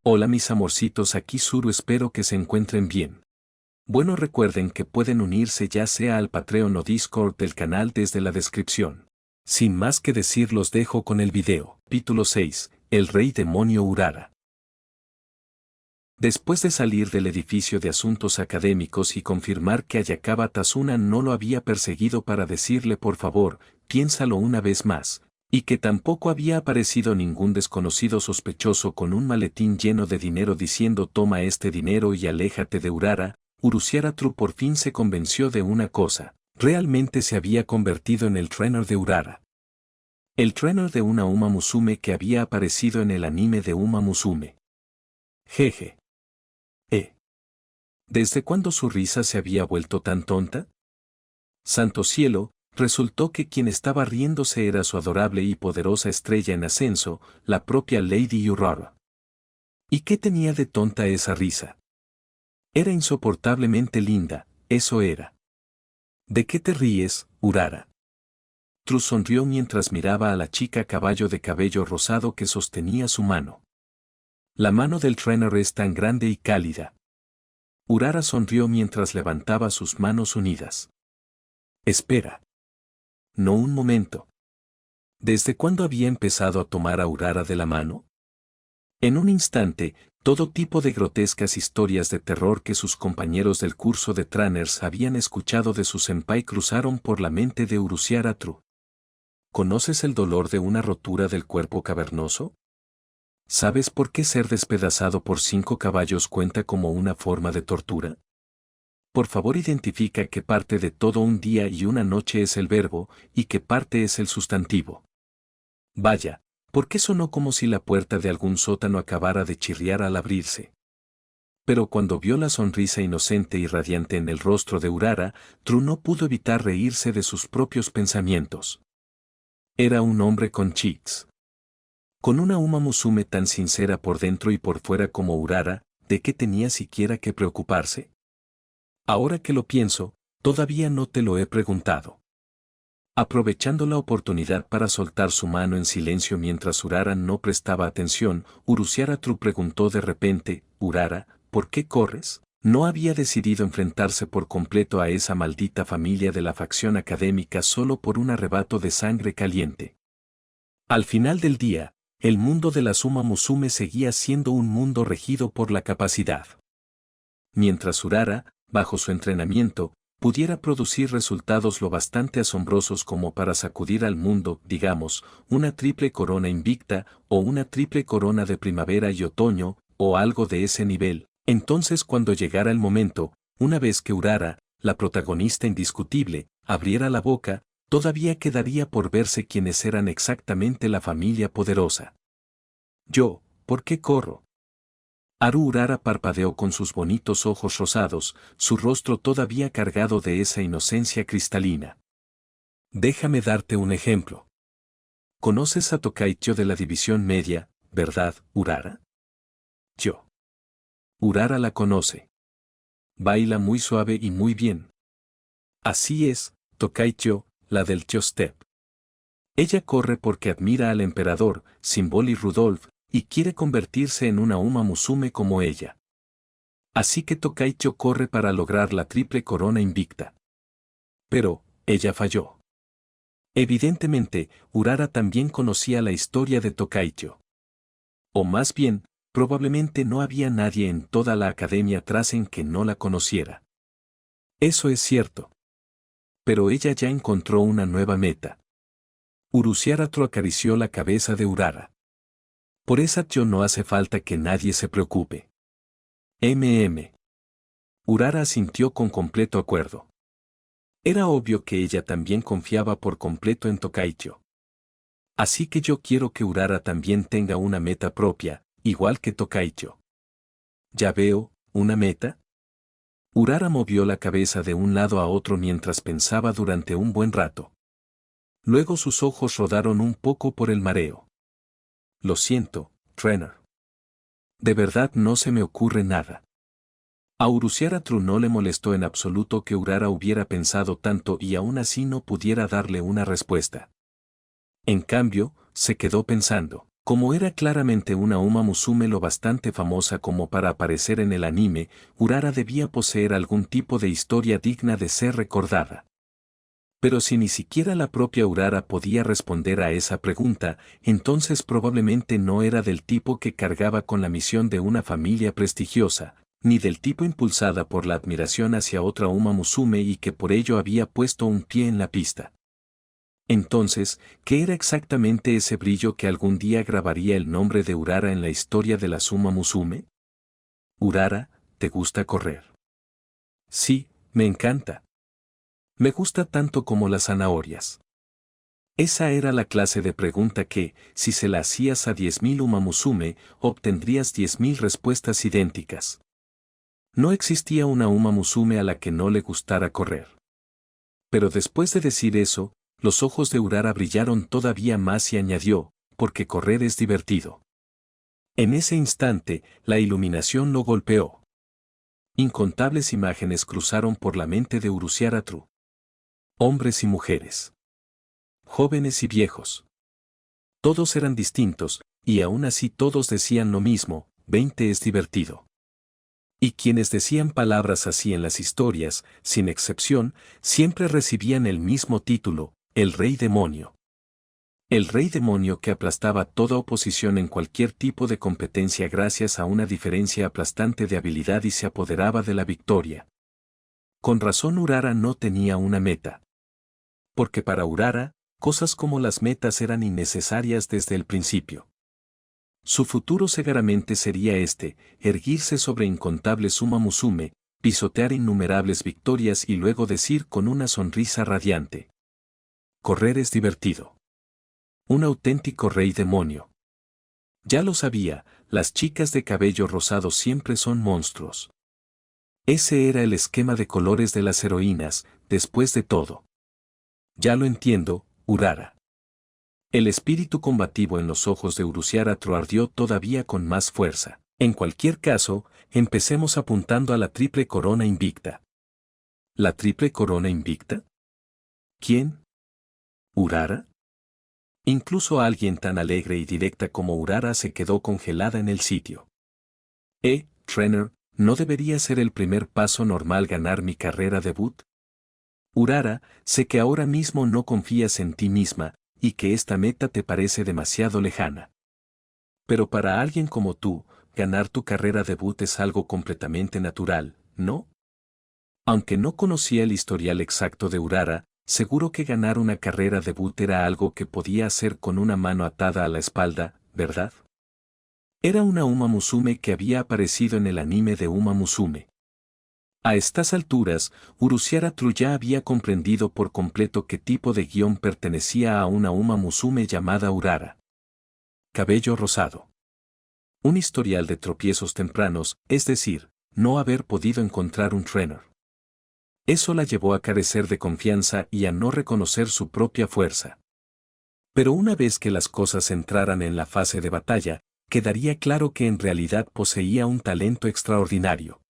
Hola mis amorcitos, aquí Zuru, espero que se encuentren bien. Bueno, recuerden que pueden unirse ya sea al Patreon o Discord del canal desde la descripción. Sin más que decir, los dejo con el video. Capítulo 6. El Rey Demonio Urara. Después de salir del edificio de asuntos académicos y confirmar que Ayakawa Tazuna no lo había perseguido para decirle por favor, piénsalo una vez más, y que tampoco había aparecido ningún desconocido sospechoso con un maletín lleno de dinero diciendo toma este dinero y aléjate de Urara, Uruziaratru por fin se convenció de una cosa: realmente se había convertido en el trainer de Urara. El trainer de una Uma Musume que había aparecido en el anime de Uma Musume. Jeje. ¿Desde cuándo su risa se había vuelto tan tonta? Santo cielo, resultó que quien estaba riéndose era su adorable y poderosa estrella en ascenso, la propia Lady Urara. ¿Y qué tenía de tonta esa risa? Era insoportablemente linda, eso era. ¿De qué te ríes, Urara? Tru sonrió mientras miraba a la chica caballo de cabello rosado que sostenía su mano. La mano del trainer es tan grande y cálida. Urara sonrió mientras levantaba sus manos unidas. Espera. No, un momento. ¿Desde cuándo había empezado a tomar a Urara de la mano? En un instante, todo tipo de grotescas historias de terror que sus compañeros del curso de trainers habían escuchado de su senpai cruzaron por la mente de Uruziaratru. ¿Conoces el dolor de una rotura del cuerpo cavernoso? ¿Sabes por qué ser despedazado por 5 caballos cuenta como una forma de tortura? Por favor, identifica qué parte de todo un día y una noche es el verbo y qué parte es el sustantivo. Vaya, ¿por qué sonó como si la puerta de algún sótano acabara de chirriar al abrirse? Pero cuando vio la sonrisa inocente y radiante en el rostro de Urara, Tru no pudo evitar reírse de sus propios pensamientos. Era un hombre con chics. Con una Uma Musume tan sincera por dentro y por fuera como Urara, ¿de qué tenía siquiera que preocuparse? Ahora que lo pienso, todavía no te lo he preguntado. Aprovechando la oportunidad para soltar su mano en silencio mientras Urara no prestaba atención, Uruziaratru preguntó de repente: Urara, ¿por qué corres? No había decidido enfrentarse por completo a esa maldita familia de la facción académica solo por un arrebato de sangre caliente. Al final del día, el mundo de la Uma Musume seguía siendo un mundo regido por la capacidad. Mientras Urara, bajo su entrenamiento, pudiera producir resultados lo bastante asombrosos como para sacudir al mundo, digamos, una triple corona invicta, o una triple corona de primavera y otoño, o algo de ese nivel, entonces cuando llegara el momento, una vez que Urara, la protagonista indiscutible, abriera la boca, todavía quedaría por verse quiénes eran exactamente la familia poderosa. Yo, ¿por qué corro? Haru Urara parpadeó con sus bonitos ojos rosados, su rostro todavía cargado de esa inocencia cristalina. Déjame darte un ejemplo. ¿Conoces a Tokaicho de la División Media, verdad, Urara? Yo. Urara la conoce. Baila muy suave y muy bien. Así es, Tokaicho, la del Step. Ella corre porque admira al emperador, Symbol y Rudolf, y quiere convertirse en una Uma Musume como ella. Así que Tokaicho corre para lograr la triple corona invicta. Pero, ella falló. Evidentemente, Urara también conocía la historia de Tokaicho. O más bien, probablemente no había nadie en toda la Academia Trasen que no la conociera. Eso es cierto. Pero ella ya encontró una nueva meta. Uruziaratru acarició la cabeza de Urara. Por esa yo no hace falta que nadie se preocupe. Urara asintió con completo acuerdo. Era obvio que ella también confiaba por completo en Tokaicho. Así que yo quiero que Urara también tenga una meta propia, igual que Tokaicho. Ya veo, ¿una meta? Urara movió la cabeza de un lado a otro mientras pensaba durante un buen rato. Luego sus ojos rodaron un poco por el mareo. Lo siento, trainer. De verdad no se me ocurre nada. A Uruziaratru no le molestó en absoluto que Urara hubiera pensado tanto y aún así no pudiera darle una respuesta. En cambio, se quedó pensando. Como era claramente una Uma Musume lo bastante famosa como para aparecer en el anime, Urara debía poseer algún tipo de historia digna de ser recordada. Pero si ni siquiera la propia Urara podía responder a esa pregunta, entonces probablemente no era del tipo que cargaba con la misión de una familia prestigiosa, ni del tipo impulsada por la admiración hacia otra Uma Musume y que por ello había puesto un pie en la pista. Entonces, ¿qué era exactamente ese brillo que algún día grabaría el nombre de Urara en la historia de la Uma Musume? Urara, ¿te gusta correr? Sí, me encanta. Me gusta tanto como las zanahorias. Esa era la clase de pregunta que, si se la hacías a 10.000 Uma Musume, obtendrías 10.000 respuestas idénticas. No existía una Uma Musume a la que no le gustara correr. Pero después de decir eso, los ojos de Urara brillaron todavía más y añadió, porque correr es divertido. En ese instante, la iluminación lo golpeó. Incontables imágenes cruzaron por la mente de Uruziaratru. Hombres y mujeres. Jóvenes y viejos. Todos eran distintos, y aún así todos decían lo mismo, 20 es divertido. Y quienes decían palabras así en las historias, sin excepción, siempre recibían el mismo título, el Rey Demonio. El Rey Demonio que aplastaba toda oposición en cualquier tipo de competencia gracias a una diferencia aplastante de habilidad y se apoderaba de la victoria. Con razón Urara no tenía una meta. Porque para Urara, cosas como las metas eran innecesarias desde el principio. Su futuro seguramente sería erguirse sobre incontables Uma Musume, pisotear innumerables victorias y luego decir con una sonrisa radiante: correr es divertido. Un auténtico rey demonio. Ya lo sabía, las chicas de cabello rosado siempre son monstruos. Ese era el esquema de colores de las heroínas, después de todo. Ya lo entiendo, Urara. El espíritu combativo en los ojos de Uruziaratru ardió todavía con más fuerza. En cualquier caso, empecemos apuntando a la triple corona invicta. ¿La triple corona invicta? ¿Quién? ¿Urara? Incluso alguien tan alegre y directa como Urara se quedó congelada en el sitio. Trainer, ¿no debería ser el primer paso normal ganar mi carrera debut? Urara, sé que ahora mismo no confías en ti misma, y que esta meta te parece demasiado lejana. Pero para alguien como tú, ganar tu carrera debut es algo completamente natural, ¿no? Aunque no conocía el historial exacto de Urara, seguro que ganar una carrera debut era algo que podía hacer con una mano atada a la espalda, ¿verdad? Era una Uma Musume que había aparecido en el anime de Uma Musume. A estas alturas, Uruziaratru ya había comprendido por completo qué tipo de guión pertenecía a una Uma Musume llamada Urara. Cabello rosado. Un historial de tropiezos tempranos, es decir, no haber podido encontrar un trainer. Eso la llevó a carecer de confianza y a no reconocer su propia fuerza. Pero una vez que las cosas entraran en la fase de batalla, quedaría claro que en realidad poseía un talento extraordinario.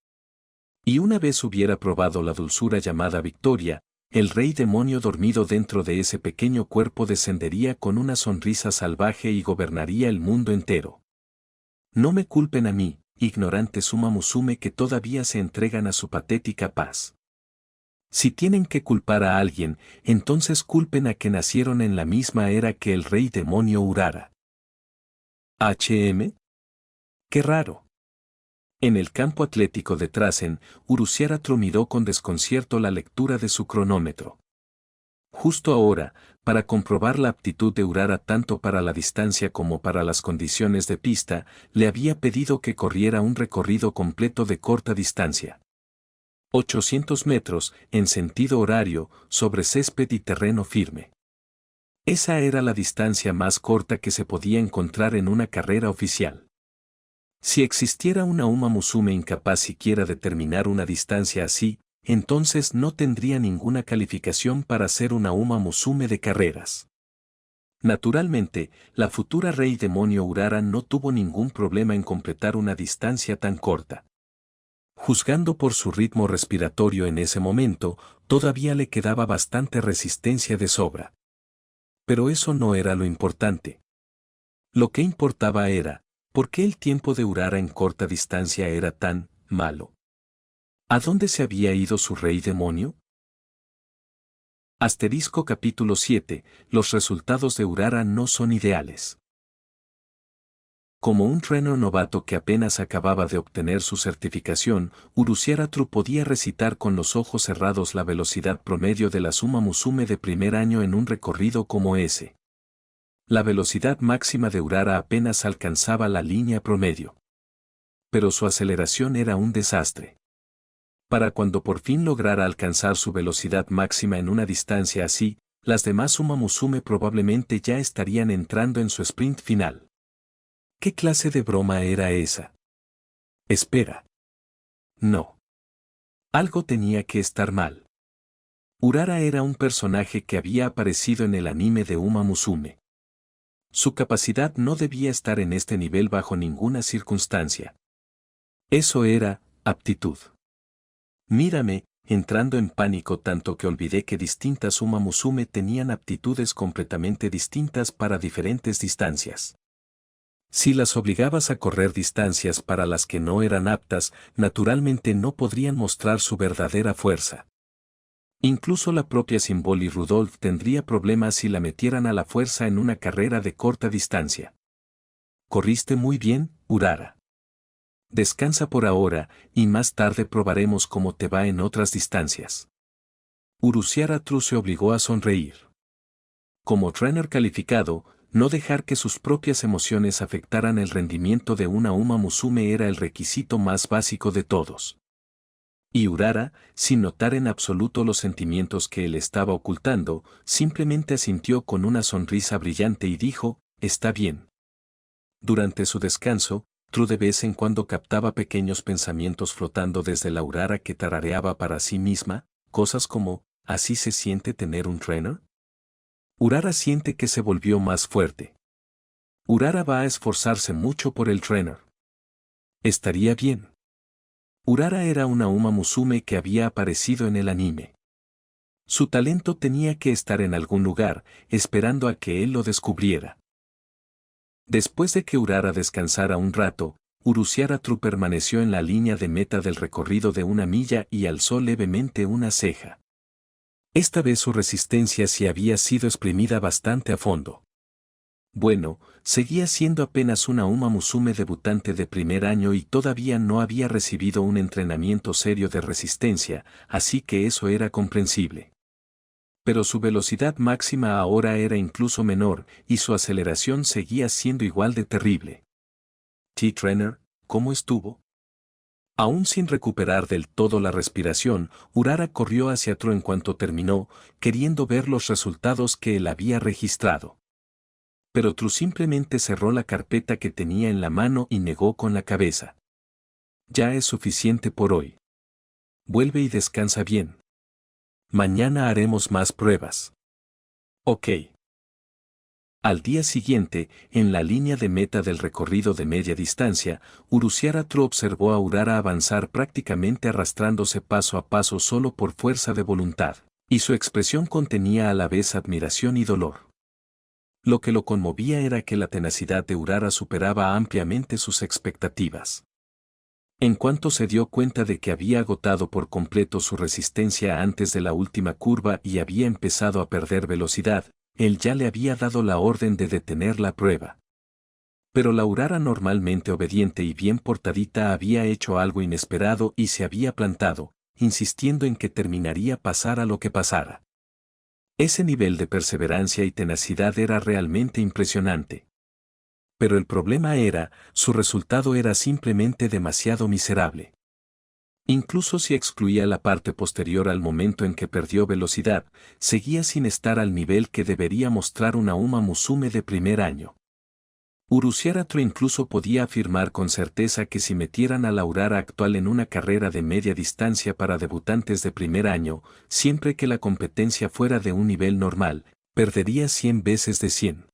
Y una vez hubiera probado la dulzura llamada victoria, el rey demonio dormido dentro de ese pequeño cuerpo descendería con una sonrisa salvaje y gobernaría el mundo entero. No me culpen a mí, ignorantes Uma Musume que todavía se entregan a su patética paz. Si tienen que culpar a alguien, entonces culpen a que nacieron en la misma era que el rey demonio Urara. Qué raro. En el campo atlético de Trasen, Uruziaratru miró con desconcierto la lectura de su cronómetro. Justo ahora, para comprobar la aptitud de Urara tanto para la distancia como para las condiciones de pista, le había pedido que corriera un recorrido completo de corta distancia. 800 metros, en sentido horario, sobre césped y terreno firme. Esa era la distancia más corta que se podía encontrar en una carrera oficial. Si existiera una Uma Musume incapaz siquiera de terminar una distancia así, entonces no tendría ninguna calificación para ser una Uma Musume de carreras. Naturalmente, la futura rey demonio Urara no tuvo ningún problema en completar una distancia tan corta. Juzgando por su ritmo respiratorio en ese momento, todavía le quedaba bastante resistencia de sobra. Pero eso no era lo importante. Lo que importaba era, ¿por qué el tiempo de Urara en corta distancia era tan malo? ¿A dónde se había ido su rey demonio? Asterisco capítulo 7. Los resultados de Urara no son ideales. Como un trainer novato que apenas acababa de obtener su certificación, Uruciaratru podía recitar con los ojos cerrados la velocidad promedio de la Suma Musume de primer año en un recorrido como ese. La velocidad máxima de Urara apenas alcanzaba la línea promedio. Pero su aceleración era un desastre. Para cuando por fin lograra alcanzar su velocidad máxima en una distancia así, las demás Suma Musume probablemente ya estarían entrando en su sprint final. ¿Qué clase de broma era esa? Espera. No. Algo tenía que estar mal. Urara era un personaje que había aparecido en el anime de Uma Musume. Su capacidad no debía estar en este nivel bajo ninguna circunstancia. Eso era aptitud. Mírame, entrando en pánico tanto que olvidé que distintas Uma Musume tenían aptitudes completamente distintas para diferentes distancias. Si las obligabas a correr distancias para las que no eran aptas, naturalmente no podrían mostrar su verdadera fuerza. Incluso la propia Symbol Rudolph tendría problemas si la metieran a la fuerza en una carrera de corta distancia. Corriste muy bien, Urara. Descansa por ahora, y más tarde probaremos cómo te va en otras distancias. Uruciaratru se obligó a sonreír. Como trainer calificado, no dejar que sus propias emociones afectaran el rendimiento de una Uma Musume era el requisito más básico de todos. Y Urara, sin notar en absoluto los sentimientos que él estaba ocultando, simplemente asintió con una sonrisa brillante y dijo, «Está bien». Durante su descanso, Tru de vez en cuando captaba pequeños pensamientos flotando desde la Urara que tarareaba para sí misma, cosas como, ¿así se siente tener un trainer? Urara siente que se volvió más fuerte. Urara va a esforzarse mucho por el trainer. Estaría bien. Urara era una Uma Musume que había aparecido en el anime. Su talento tenía que estar en algún lugar, esperando a que él lo descubriera. Después de que Urara descansara un rato, Uruciaratru permaneció en la línea de meta del recorrido de 1 milla y alzó levemente una ceja. Esta vez su resistencia sí había sido exprimida bastante a fondo. Bueno, seguía siendo apenas una Uma Musume debutante de primer año y todavía no había recibido un entrenamiento serio de resistencia, así que eso era comprensible. Pero su velocidad máxima ahora era incluso menor, y su aceleración seguía siendo igual de terrible. T-Trainer, ¿cómo estuvo? Aún sin recuperar del todo la respiración, Urara corrió hacia Tru en cuanto terminó, queriendo ver los resultados que él había registrado. Pero Tru simplemente cerró la carpeta que tenía en la mano y negó con la cabeza. Ya es suficiente por hoy. Vuelve y descansa bien. Mañana haremos más pruebas. Ok. Al día siguiente, en la línea de meta del recorrido de media distancia, Uruciaratru observó a Urara avanzar prácticamente arrastrándose paso a paso solo por fuerza de voluntad, y su expresión contenía a la vez admiración y dolor. Lo que lo conmovía era que la tenacidad de Urara superaba ampliamente sus expectativas. En cuanto se dio cuenta de que había agotado por completo su resistencia antes de la última curva y había empezado a perder velocidad, él ya le había dado la orden de detener la prueba. Pero la Urara normalmente obediente y bien portadita había hecho algo inesperado y se había plantado, insistiendo en que terminaría pasara lo que pasara. Ese nivel de perseverancia y tenacidad era realmente impresionante. Pero el problema era, su resultado era simplemente demasiado miserable. Incluso si excluía la parte posterior al momento en que perdió velocidad, seguía sin estar al nivel que debería mostrar una Uma Musume de primer año. Uruciaratru incluso podía afirmar con certeza que si metieran a la Urara actual en una carrera de media distancia para debutantes de primer año, siempre que la competencia fuera de un nivel normal, perdería 100 veces de 100.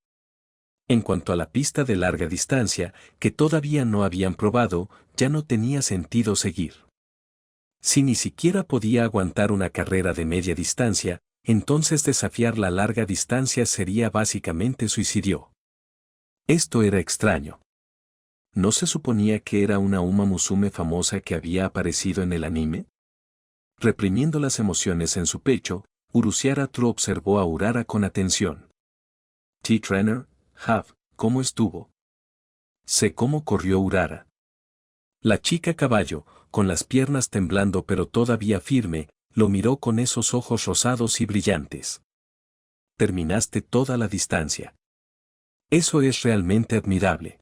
En cuanto a la pista de larga distancia, que todavía no habían probado, ya no tenía sentido seguir. Si ni siquiera podía aguantar una carrera de media distancia, entonces desafiar la larga distancia sería básicamente suicidio. Esto era extraño. ¿No se suponía que era una Uma Musume famosa que había aparecido en el anime? Reprimiendo las emociones en su pecho, Uruziara True observó a Urara con atención. T-Trainer, ¿cómo estuvo? Sé cómo corrió Urara. La chica caballo, con las piernas temblando pero todavía firme, lo miró con esos ojos rosados y brillantes. Terminaste toda la distancia. Eso es realmente admirable.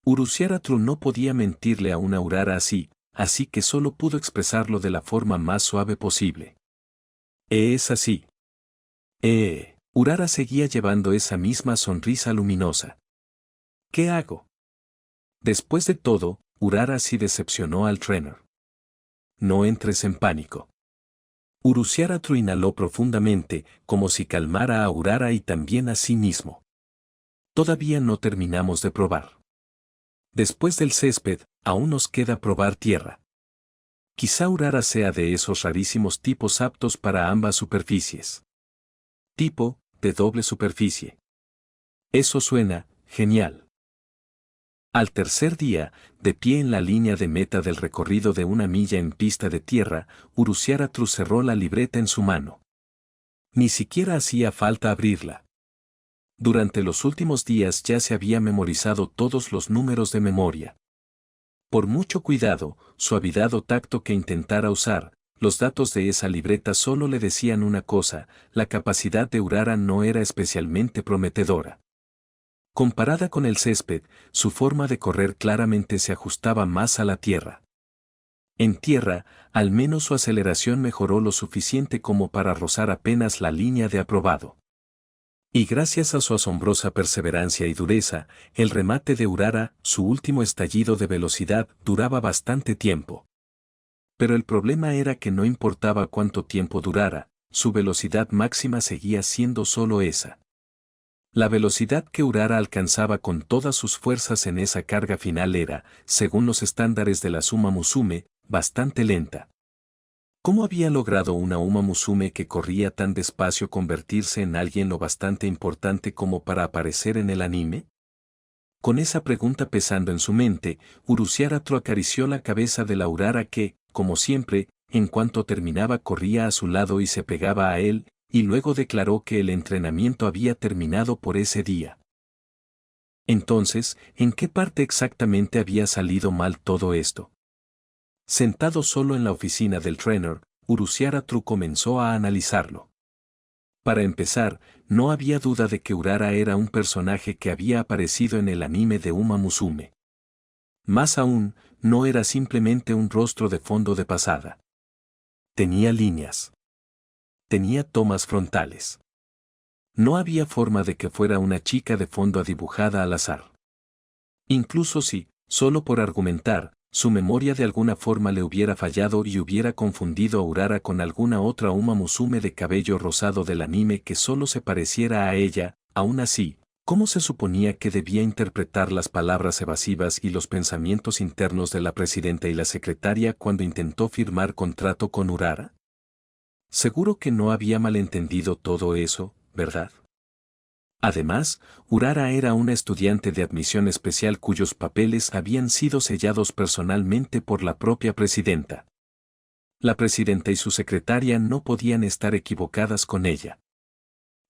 Uruziara True no podía mentirle a una Urara así que solo pudo expresarlo de la forma más suave posible. Es así. Urara seguía llevando esa misma sonrisa luminosa. ¿Qué hago? Después de todo, Urara sí decepcionó al trainer. No entres en pánico. Uruziara True inhaló profundamente, como si calmara a Urara y también a sí mismo. Todavía no terminamos de probar. Después del césped, aún nos queda probar tierra. Quizá Urara sea de esos rarísimos tipos aptos para ambas superficies. Tipo, de doble superficie. Eso suena, genial. Al tercer día, de pie en la línea de meta del recorrido de 1 milla en pista de tierra, Uruziara True cerró la libreta en su mano. Ni siquiera hacía falta abrirla. Durante los últimos días ya se había memorizado todos los números de memoria. Por mucho cuidado, suavidad o tacto que intentara usar, los datos de esa libreta solo le decían una cosa: la capacidad de Urara no era especialmente prometedora. Comparada con el césped, su forma de correr claramente se ajustaba más a la tierra. En tierra, al menos su aceleración mejoró lo suficiente como para rozar apenas la línea de aprobado. Y gracias a su asombrosa perseverancia y dureza, el remate de Urara, su último estallido de velocidad, duraba bastante tiempo. Pero el problema era que no importaba cuánto tiempo durara, su velocidad máxima seguía siendo solo esa. La velocidad que Urara alcanzaba con todas sus fuerzas en esa carga final era, según los estándares de la Uma Musume, bastante lenta. ¿Cómo había logrado una Uma Musume que corría tan despacio convertirse en alguien lo bastante importante como para aparecer en el anime? Con esa pregunta pesando en su mente, Uruziara True acarició la cabeza de la Urara que, como siempre, en cuanto terminaba corría a su lado y se pegaba a él, y luego declaró que el entrenamiento había terminado por ese día. Entonces, ¿en qué parte exactamente había salido mal todo esto? Sentado solo en la oficina del trainer, Uruziara True comenzó a analizarlo. Para empezar, no había duda de que Urara era un personaje que había aparecido en el anime de Uma Musume. Más aún, no era simplemente un rostro de fondo de pasada. Tenía líneas. Tenía tomas frontales. No había forma de que fuera una chica de fondo dibujada al azar. Incluso si, solo por argumentar, su memoria de alguna forma le hubiera fallado y hubiera confundido a Urara con alguna otra Uma Musume de cabello rosado del anime que solo se pareciera a ella, aún así, ¿cómo se suponía que debía interpretar las palabras evasivas y los pensamientos internos de la presidenta y la secretaria cuando intentó firmar contrato con Urara? Seguro que no había malentendido todo eso, ¿verdad? Además, Urara era una estudiante de admisión especial cuyos papeles habían sido sellados personalmente por la propia presidenta. La presidenta y su secretaria no podían estar equivocadas con ella.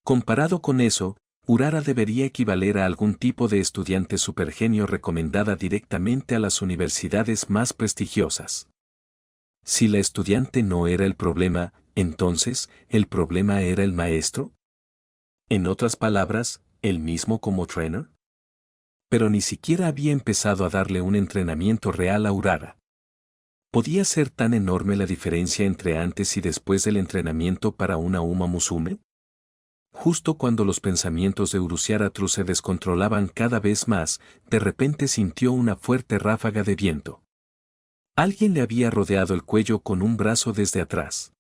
Comparado con eso, Urara debería equivaler a algún tipo de estudiante supergenio recomendada directamente a las universidades más prestigiosas. Si la estudiante no era el problema, entonces, ¿el problema era el maestro? En otras palabras, ¿el mismo como trainer? Pero ni siquiera había empezado a darle un entrenamiento real a Urara. ¿Podía ser tan enorme la diferencia entre antes y después del entrenamiento para una Uma Musume? Justo cuando los pensamientos de Uruziara True se descontrolaban cada vez más, de repente sintió una fuerte ráfaga de viento. Alguien le había rodeado el cuello con un brazo desde atrás.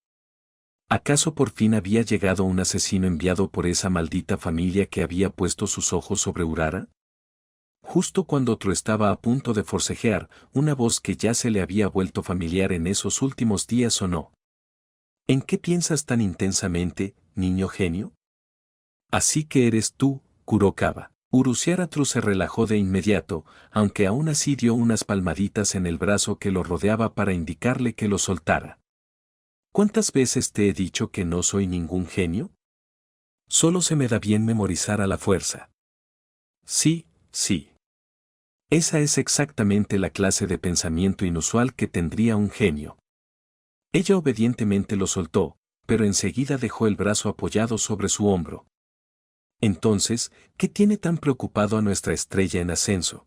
¿Acaso por fin había llegado un asesino enviado por esa maldita familia que había puesto sus ojos sobre Urara? Justo cuando True estaba a punto de forcejear, una voz que ya se le había vuelto familiar en esos últimos días sonó. ¿En qué piensas tan intensamente, niño genio? Así que eres tú, Kurokawa. Uruziaratru se relajó de inmediato, aunque aún así dio unas palmaditas en el brazo que lo rodeaba para indicarle que lo soltara. ¿Cuántas veces te he dicho que no soy ningún genio? Solo se me da bien memorizar a la fuerza. Sí, sí. Esa es exactamente la clase de pensamiento inusual que tendría un genio. Ella obedientemente lo soltó, pero enseguida dejó el brazo apoyado sobre su hombro. Entonces, ¿qué tiene tan preocupado a nuestra estrella en ascenso?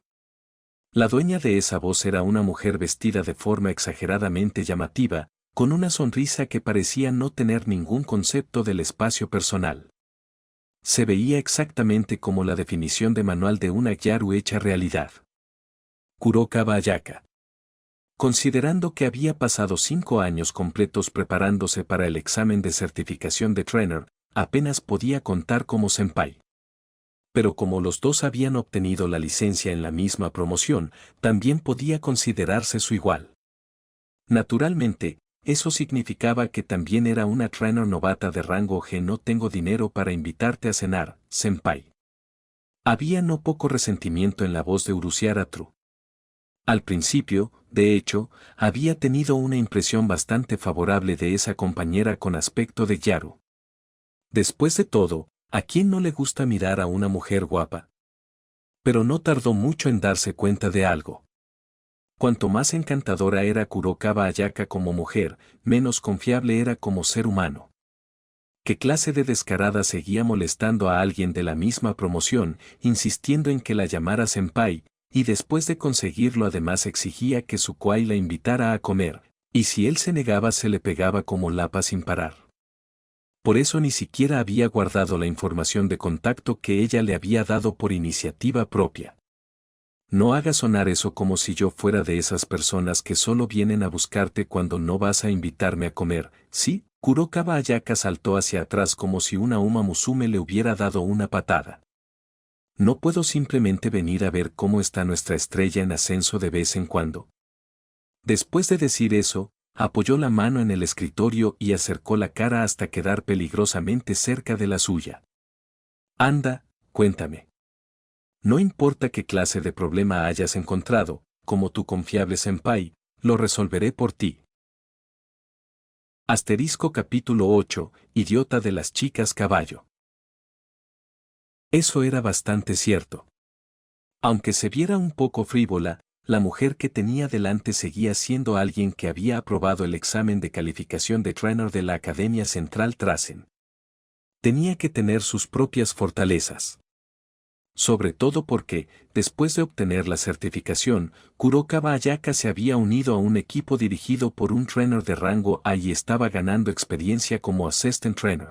La dueña de esa voz era una mujer vestida de forma exageradamente llamativa, con una sonrisa que parecía no tener ningún concepto del espacio personal. Se veía exactamente como la definición de manual de una Gyaru hecha realidad. Kuroka Ayaka. Considerando que había pasado 5 años completos preparándose para el examen de certificación de trainer, apenas podía contar como senpai. Pero como los dos habían obtenido la licencia en la misma promoción, también podía considerarse su igual. Naturalmente, eso significaba que también era una trainer novata de rango G. No tengo dinero para invitarte a cenar, senpai. Había no poco resentimiento en la voz de Uruziaratru. Al principio, de hecho, había tenido una impresión bastante favorable de esa compañera con aspecto de Gyaru. Después de todo, ¿a quién no le gusta mirar a una mujer guapa? Pero no tardó mucho en darse cuenta de algo. Cuanto más encantadora era Kuroka Ayaka como mujer, menos confiable era como ser humano. ¿Qué clase de descarada seguía molestando a alguien de la misma promoción, insistiendo en que la llamara senpai, y después de conseguirlo además exigía que su kwai la invitara a comer, y si él se negaba se le pegaba como lapa sin parar? Por eso ni siquiera había guardado la información de contacto que ella le había dado por iniciativa propia. No hagas sonar eso como si yo fuera de esas personas que solo vienen a buscarte cuando no vas a invitarme a comer, ¿sí? Kuroka Ayaka saltó hacia atrás como si una Uma Musume le hubiera dado una patada. ¿No puedo simplemente venir a ver cómo está nuestra estrella en ascenso de vez en cuando? Después de decir eso, apoyó la mano en el escritorio y acercó la cara hasta quedar peligrosamente cerca de la suya. Anda, cuéntame. No importa qué clase de problema hayas encontrado, como tu confiable senpai, lo resolveré por ti. Asterisco capítulo 8, Idiota de las chicas caballo. Eso era bastante cierto. Aunque se viera un poco frívola, la mujer que tenía delante seguía siendo alguien que había aprobado el examen de calificación de trainer de la Academia Central Trasen. Tenía que tener sus propias fortalezas. Sobre todo porque, después de obtener la certificación, Kuroka Ayaka se había unido a un equipo dirigido por un trainer de rango A y estaba ganando experiencia como assistant trainer.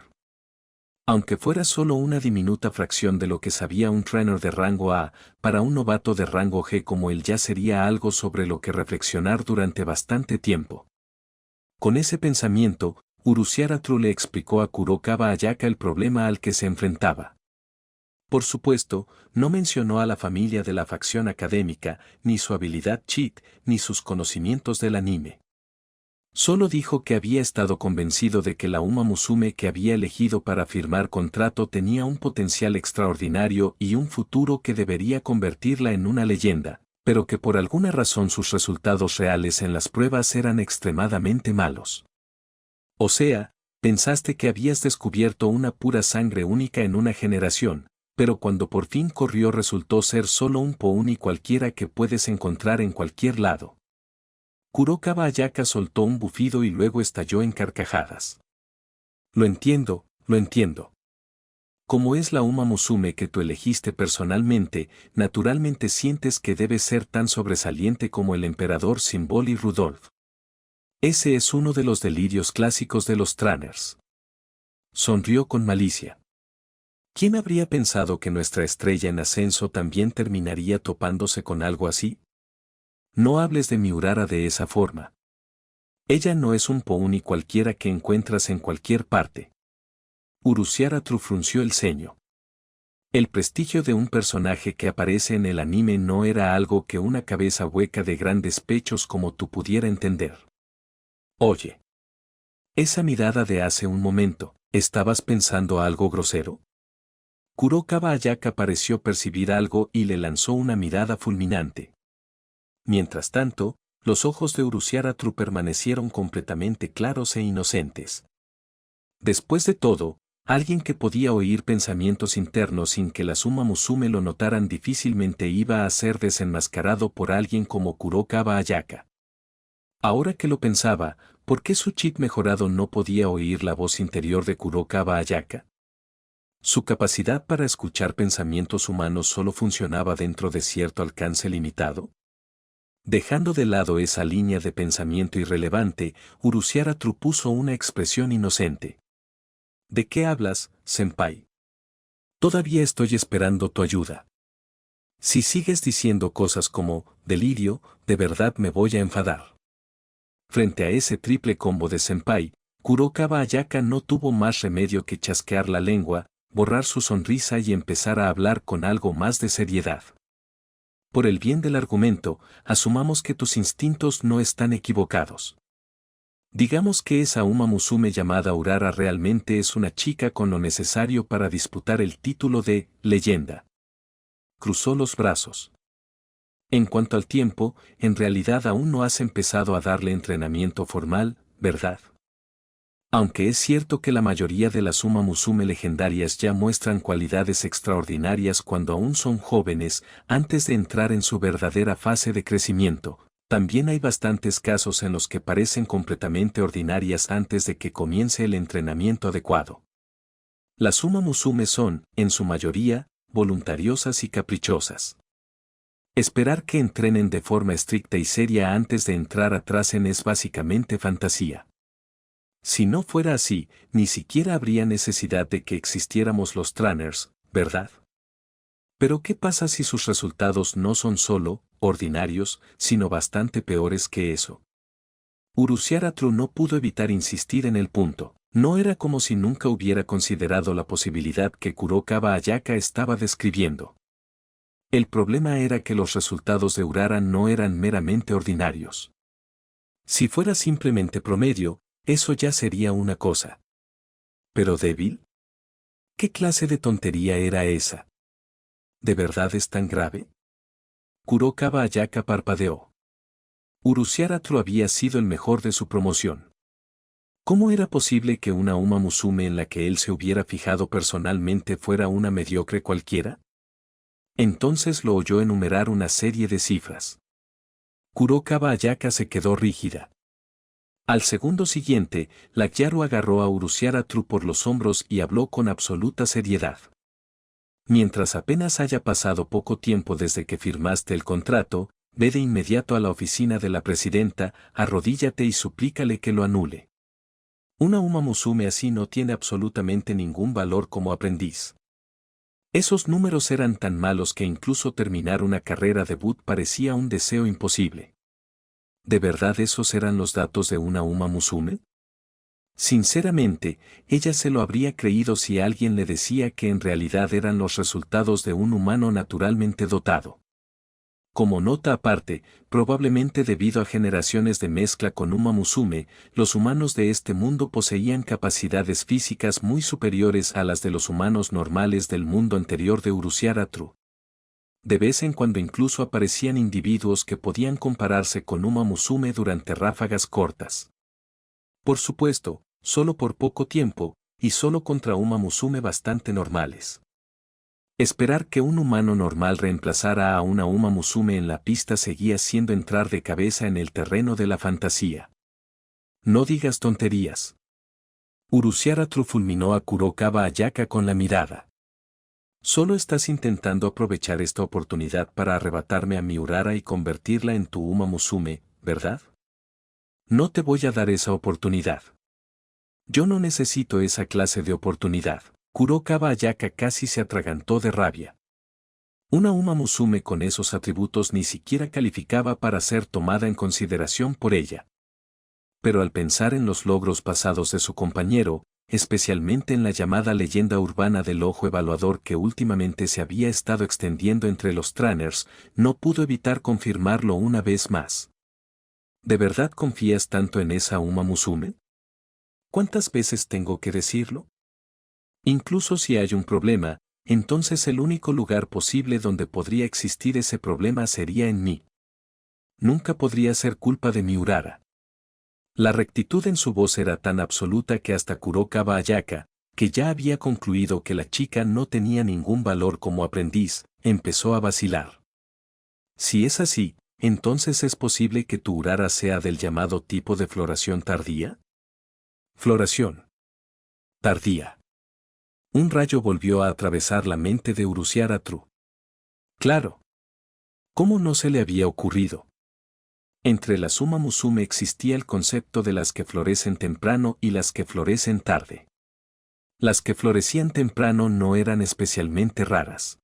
Aunque fuera solo una diminuta fracción de lo que sabía un trainer de rango A, para un novato de rango G como él ya sería algo sobre lo que reflexionar durante bastante tiempo. Con ese pensamiento, Uruziaratru le explicó a Kuroka Ayaka el problema al que se enfrentaba. Por supuesto, no mencionó a la familia de la facción académica, ni su habilidad cheat, ni sus conocimientos del anime. Solo dijo que había estado convencido de que la Uma Musume que había elegido para firmar contrato tenía un potencial extraordinario y un futuro que debería convertirla en una leyenda, pero que por alguna razón sus resultados reales en las pruebas eran extremadamente malos. O sea, pensaste que habías descubierto una pura sangre única en una generación, pero cuando por fin corrió resultó ser solo un Pouni cualquiera que puedes encontrar en cualquier lado. Kuroka Ayaka soltó un bufido y luego estalló en carcajadas. Lo entiendo, lo entiendo. Como es la Uma Musume que tú elegiste personalmente, naturalmente sientes que debe ser tan sobresaliente como el emperador Symbol y Rudolf. Ese es uno de los delirios clásicos de los trainers. Sonrió con malicia. ¿Quién habría pensado que nuestra estrella en ascenso también terminaría topándose con algo así? No hables de Miurara de esa forma. Ella no es un Pouni cualquiera que encuentras en cualquier parte. Uruziaratru frunció el ceño. El prestigio de un personaje que aparece en el anime no era algo que una cabeza hueca de grandes pechos como tú pudiera entender. Oye. Esa mirada de hace un momento, ¿estabas pensando algo grosero? Kurokawa Ayaka pareció percibir algo y le lanzó una mirada fulminante. Mientras tanto, los ojos de Uruziaratru permanecieron completamente claros e inocentes. Después de todo, alguien que podía oír pensamientos internos sin que las Uma Musume lo notaran difícilmente iba a ser desenmascarado por alguien como Kurokawa Ayaka. Ahora que lo pensaba, ¿por qué su chip mejorado no podía oír la voz interior de Kurokawa Ayaka? Su capacidad para escuchar pensamientos humanos solo funcionaba dentro de cierto alcance limitado. Dejando de lado esa línea de pensamiento irrelevante, Uruziaratru puso una expresión inocente. ¿De qué hablas, senpai? Todavía estoy esperando tu ayuda. Si sigues diciendo cosas como delirio, de verdad me voy a enfadar. Frente a ese triple combo de senpai, Kurokawa Ayaka no tuvo más remedio que chasquear la lengua, borrar su sonrisa y empezar a hablar con algo más de seriedad. Por el bien del argumento, asumamos que tus instintos no están equivocados. Digamos que esa Uma Musume llamada Urara realmente es una chica con lo necesario para disputar el título de leyenda. Cruzó los brazos. En cuanto al tiempo, en realidad aún no has empezado a darle entrenamiento formal, ¿verdad? Aunque es cierto que la mayoría de las Uma Musume legendarias ya muestran cualidades extraordinarias cuando aún son jóvenes, antes de entrar en su verdadera fase de crecimiento, también hay bastantes casos en los que parecen completamente ordinarias antes de que comience el entrenamiento adecuado. Las Uma Musume son, en su mayoría, voluntariosas y caprichosas. Esperar que entrenen de forma estricta y seria antes de entrar a Trasen es básicamente fantasía. Si no fuera así, ni siquiera habría necesidad de que existiéramos los trainers, ¿verdad? Pero ¿qué pasa si sus resultados no son solo ordinarios, sino bastante peores que eso? Uruziaratru no pudo evitar insistir en el punto. No era como si nunca hubiera considerado la posibilidad que Kurokawa Ayaka estaba describiendo. El problema era que los resultados de Urara no eran meramente ordinarios. Si fuera simplemente promedio, eso ya sería una cosa. ¿Pero débil? ¿Qué clase de tontería era esa? ¿De verdad es tan grave? Kurokawa Ayaka parpadeó. Uruziaratru había sido el mejor de su promoción. ¿Cómo era posible que una Uma Musume en la que él se hubiera fijado personalmente fuera una mediocre cualquiera? Entonces lo oyó enumerar una serie de cifras. Kurokawa Ayaka se quedó rígida. Al segundo siguiente, Lakiaru agarró a Uruziaratru por los hombros y habló con absoluta seriedad. Mientras apenas haya pasado poco tiempo desde que firmaste el contrato, ve de inmediato a la oficina de la presidenta, arrodíllate y suplícale que lo anule. Una Uma Musume así no tiene absolutamente ningún valor como aprendiz. Esos números eran tan malos que incluso terminar una carrera debut parecía un deseo imposible. ¿De verdad esos eran los datos de una Uma Musume? Sinceramente, ella se lo habría creído si alguien le decía que en realidad eran los resultados de un humano naturalmente dotado. Como nota aparte, probablemente debido a generaciones de mezcla con Uma Musume, los humanos de este mundo poseían capacidades físicas muy superiores a las de los humanos normales del mundo anterior de Uruziaratru. De vez en cuando incluso aparecían individuos que podían compararse con Uma Musume durante ráfagas cortas. Por supuesto, solo por poco tiempo, y solo contra Uma Musume bastante normales. Esperar que un humano normal reemplazara a una Uma Musume en la pista seguía siendo entrar de cabeza en el terreno de la fantasía. No digas tonterías. Uruziaratru fulminó a Kurokawa Ayaka con la mirada. Solo estás intentando aprovechar esta oportunidad para arrebatarme a mi Urara y convertirla en tu Uma Musume, ¿verdad? No te voy a dar esa oportunidad. Yo no necesito esa clase de oportunidad. Kurokawa Ayaka casi se atragantó de rabia. Una Uma Musume con esos atributos ni siquiera calificaba para ser tomada en consideración por ella. Pero al pensar en los logros pasados de su compañero, especialmente en la llamada leyenda urbana del ojo evaluador que últimamente se había estado extendiendo entre los trainers, no pudo evitar confirmarlo una vez más. ¿De verdad confías tanto en esa Uma Musume? ¿Cuántas veces tengo que decirlo? Incluso si hay un problema, entonces el único lugar posible donde podría existir ese problema sería en mí. Nunca podría ser culpa de mi Urara. La rectitud en su voz era tan absoluta que hasta Kuroka Ayaka, que ya había concluido que la chica no tenía ningún valor como aprendiz, empezó a vacilar. Si es así, ¿entonces es posible que tu Urara sea del llamado tipo de floración tardía? Floración tardía. Un rayo volvió a atravesar la mente de Uruziaratru. Claro. ¿Cómo no se le había ocurrido? Entre las Uma Musume existía el concepto de las que florecen temprano y las que florecen tarde. Las que florecían temprano no eran especialmente raras.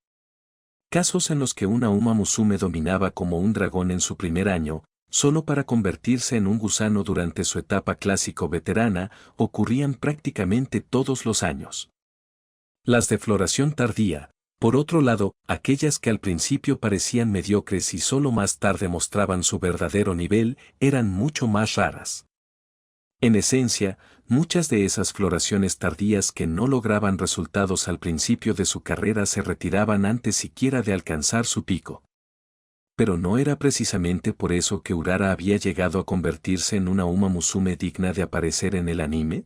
Casos en los que una Uma Musume dominaba como un dragón en su primer año, solo para convertirse en un gusano durante su etapa clásico-veterana, ocurrían prácticamente todos los años. Las de floración tardía, por otro lado, aquellas que al principio parecían mediocres y solo más tarde mostraban su verdadero nivel, eran mucho más raras. En esencia, muchas de esas floraciones tardías que no lograban resultados al principio de su carrera se retiraban antes siquiera de alcanzar su pico. Pero no era precisamente por eso que Urara había llegado a convertirse en una Uma Musume digna de aparecer en el anime.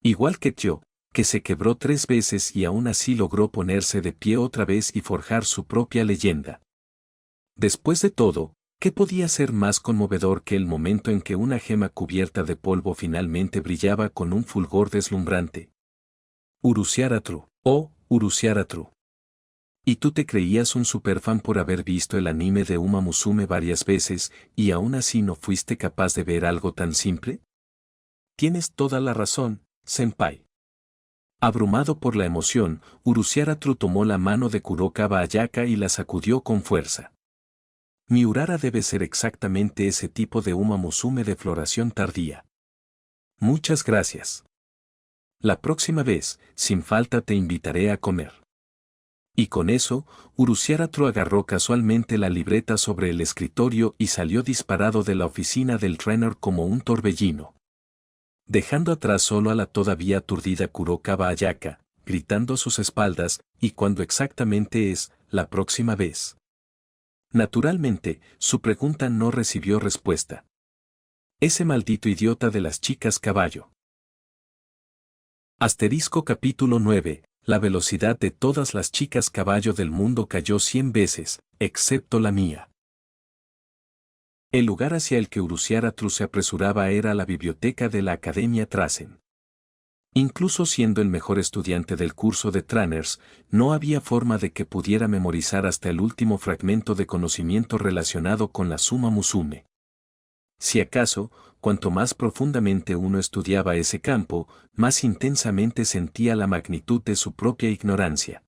Igual que Kyo, que se quebró 3 veces y aún así logró ponerse de pie otra vez y forjar su propia leyenda. Después de todo, ¿qué podía ser más conmovedor que el momento en que una gema cubierta de polvo finalmente brillaba con un fulgor deslumbrante? Uruziaratru, oh, Uruziaratru. Y tú te creías un superfan por haber visto el anime de Uma Musume varias veces y aún así no fuiste capaz de ver algo tan simple? Tienes toda la razón, senpai. Abrumado por la emoción, Uruziaratru tomó la mano de Kuroka Ayaka y la sacudió con fuerza. Mi Urara debe ser exactamente ese tipo de Uma Musume de floración tardía. Muchas gracias. La próxima vez, sin falta te invitaré a comer. Y con eso, Uruziaratru agarró casualmente la libreta sobre el escritorio y salió disparado de la oficina del trainer como un torbellino. Dejando atrás solo a la todavía aturdida Kuroka Ayaka, gritando a sus espaldas, ¿y cuándo exactamente es la próxima vez? Naturalmente, su pregunta no recibió respuesta. Ese maldito idiota de las chicas caballo. Asterisco capítulo 9. La velocidad de todas las chicas caballo del mundo cayó 100 veces, excepto la mía. El lugar hacia el que Uruziaratru se apresuraba era la biblioteca de la Academia Trasen. Incluso siendo el mejor estudiante del curso de Trainers, no había forma de que pudiera memorizar hasta el último fragmento de conocimiento relacionado con la Uma Musume. Si acaso, cuanto más profundamente uno estudiaba ese campo, más intensamente sentía la magnitud de su propia ignorancia.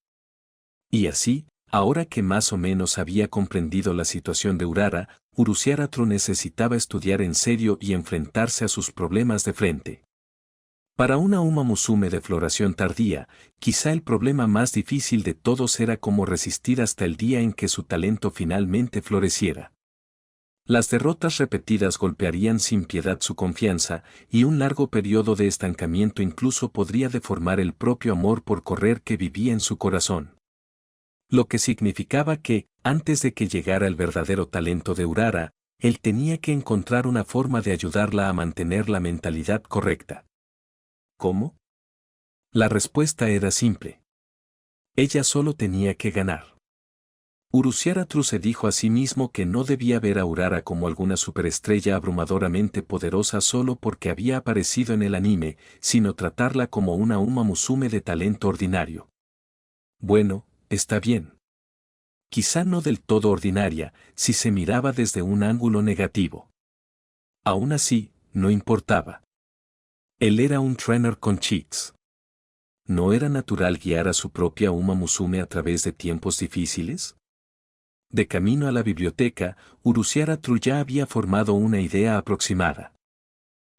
Y así, ahora que más o menos había comprendido la situación de Urara, Uruziaratru necesitaba estudiar en serio y enfrentarse a sus problemas de frente. Para una Uma Musume de floración tardía, quizá el problema más difícil de todos era cómo resistir hasta el día en que su talento finalmente floreciera. Las derrotas repetidas golpearían sin piedad su confianza, y un largo periodo de estancamiento incluso podría deformar el propio amor por correr que vivía en su corazón. Lo que significaba que, antes de que llegara el verdadero talento de Urara, él tenía que encontrar una forma de ayudarla a mantener la mentalidad correcta. ¿Cómo? La respuesta era simple. Ella solo tenía que ganar. Uruziaratru se dijo a sí mismo que no debía ver a Urara como alguna superestrella abrumadoramente poderosa solo porque había aparecido en el anime, sino tratarla como una Uma Musume de talento ordinario. Bueno, está bien. Quizá no del todo ordinaria, si se miraba desde un ángulo negativo. Aún así, no importaba. Él era un trainer con cheats. ¿No era natural guiar a su propia Uma Musume a través de tiempos difíciles? De camino a la biblioteca, Uruziaratru ya había formado una idea aproximada.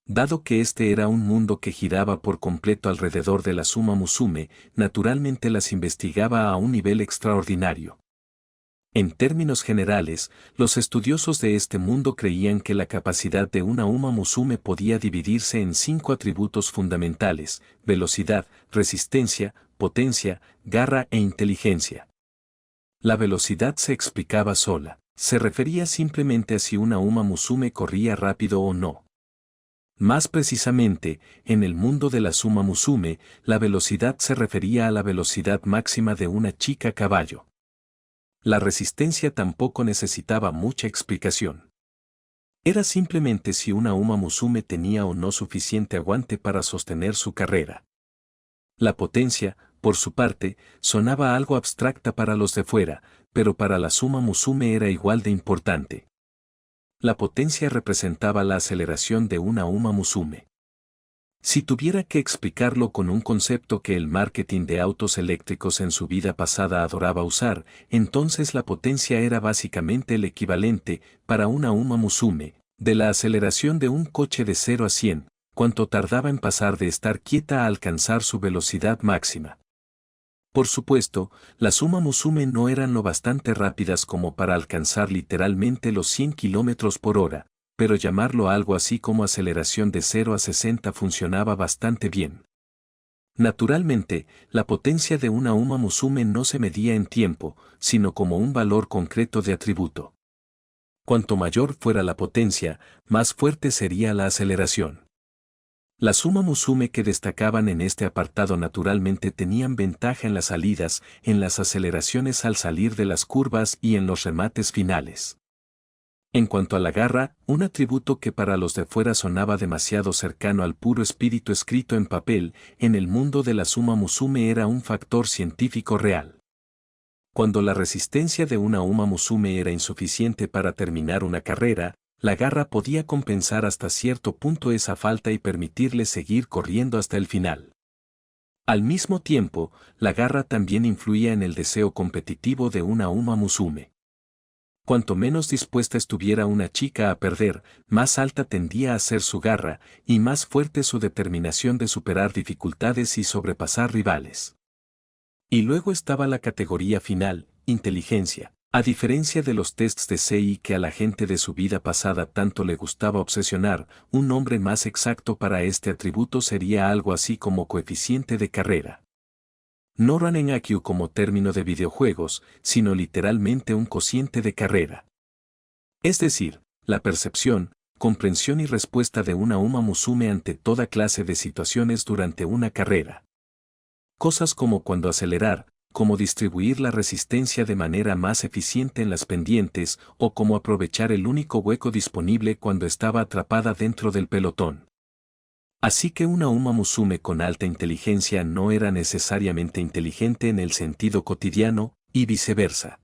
Dado que este era un mundo que giraba por completo alrededor de las Uma Musume, naturalmente las investigaba a un nivel extraordinario. En términos generales, los estudiosos de este mundo creían que la capacidad de una Uma Musume podía dividirse en 5 atributos fundamentales: velocidad, resistencia, potencia, garra e inteligencia. La velocidad se explicaba sola, se refería simplemente a si una Uma Musume corría rápido o no. Más precisamente, en el mundo de la Uma Musume, la velocidad se refería a la velocidad máxima de una chica caballo. La resistencia tampoco necesitaba mucha explicación. Era simplemente si una Uma Musume tenía o no suficiente aguante para sostener su carrera. La potencia, por su parte, sonaba algo abstracta para los de fuera, pero para la Uma Musume era igual de importante. La potencia representaba la aceleración de una Uma Musume. Si tuviera que explicarlo con un concepto que el marketing de autos eléctricos en su vida pasada adoraba usar, entonces la potencia era básicamente el equivalente, para una Uma Musume, de la aceleración de un coche de 0 a 100, cuánto tardaba en pasar de estar quieta a alcanzar su velocidad máxima. Por supuesto, las Uma Musume no eran lo bastante rápidas como para alcanzar literalmente los 100 km por hora, pero llamarlo algo así como aceleración de 0 a 60 funcionaba bastante bien. Naturalmente, la potencia de una Uma Musume no se medía en tiempo, sino como un valor concreto de atributo. Cuanto mayor fuera la potencia, más fuerte sería la aceleración. Las Uma Musume que destacaban en este apartado naturalmente tenían ventaja en las salidas, en las aceleraciones al salir de las curvas y en los remates finales. En cuanto a la garra, un atributo que para los de fuera sonaba demasiado cercano al puro espíritu escrito en papel, en el mundo de la Uma Musume era un factor científico real. Cuando la resistencia de una Uma Musume era insuficiente para terminar una carrera, la garra podía compensar hasta cierto punto esa falta y permitirle seguir corriendo hasta el final. Al mismo tiempo, la garra también influía en el deseo competitivo de una Uma Musume. Cuanto menos dispuesta estuviera una chica a perder, más alta tendía a ser su garra, y más fuerte su determinación de superar dificultades y sobrepasar rivales. Y luego estaba la categoría final, inteligencia. A diferencia de los tests de CI que a la gente de su vida pasada tanto le gustaba obsesionar, un nombre más exacto para este atributo sería algo así como coeficiente de carrera. No Running IQ como término de videojuegos, sino literalmente un cociente de carrera. Es decir, la percepción, comprensión y respuesta de una Uma Musume ante toda clase de situaciones durante una carrera. Cosas como cuándo acelerar, cómo distribuir la resistencia de manera más eficiente en las pendientes o cómo aprovechar el único hueco disponible cuando estaba atrapada dentro del pelotón. Así que una Uma Musume con alta inteligencia no era necesariamente inteligente en el sentido cotidiano, y viceversa.